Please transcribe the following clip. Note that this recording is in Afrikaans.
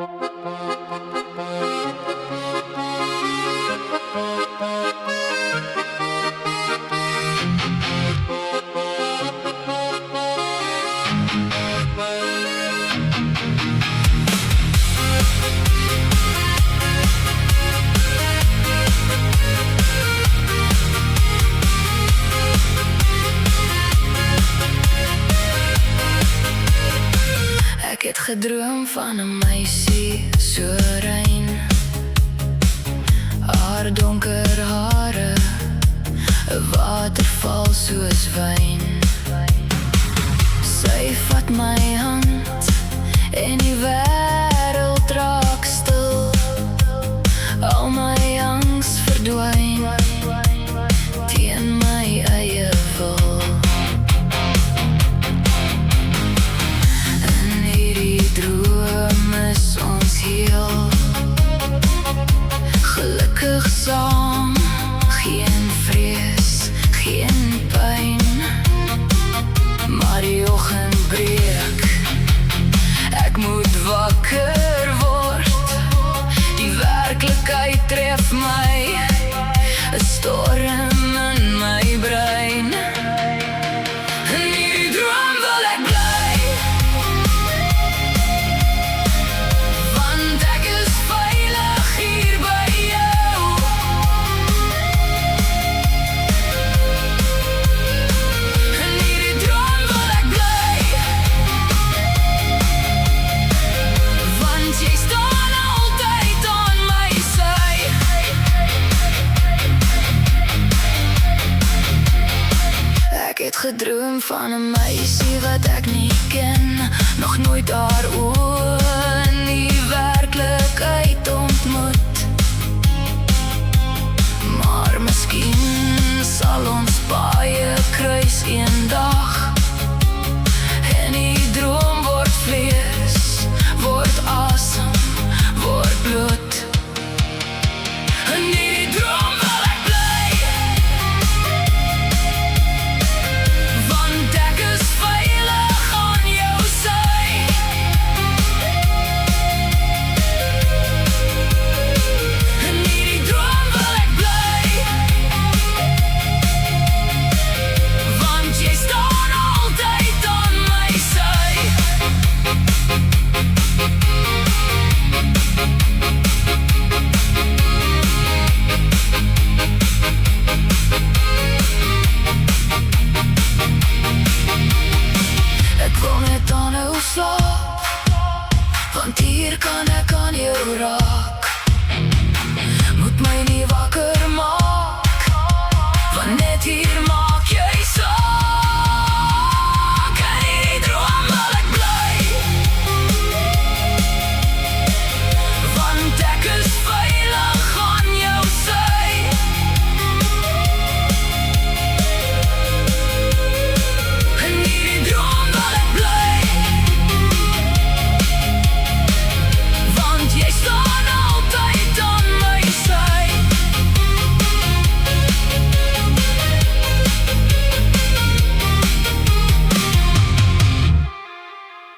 Ek het gedroom van 'n meisie so rein, haar donker hare, 'n waterval soos wyn. Sy vat my hand en die wêreld raak stil, al my angs verdwyn teen my eie wil. Droom is ons heel, gelukkig saam, geen vrees, geen pyn. Maar die oggend breek, ek moet wakker word, die werklikheid tref my, 'n storm in my brein. Ek het gedroom van 'n meisie wat ek nie ken, nog nooit haar oë in die werklikheid ontmoet. Maar miskien sal ons paie kruis eendag, en die droom word vlees, word asem, word bloed. Want hier kan ek aan jou raak.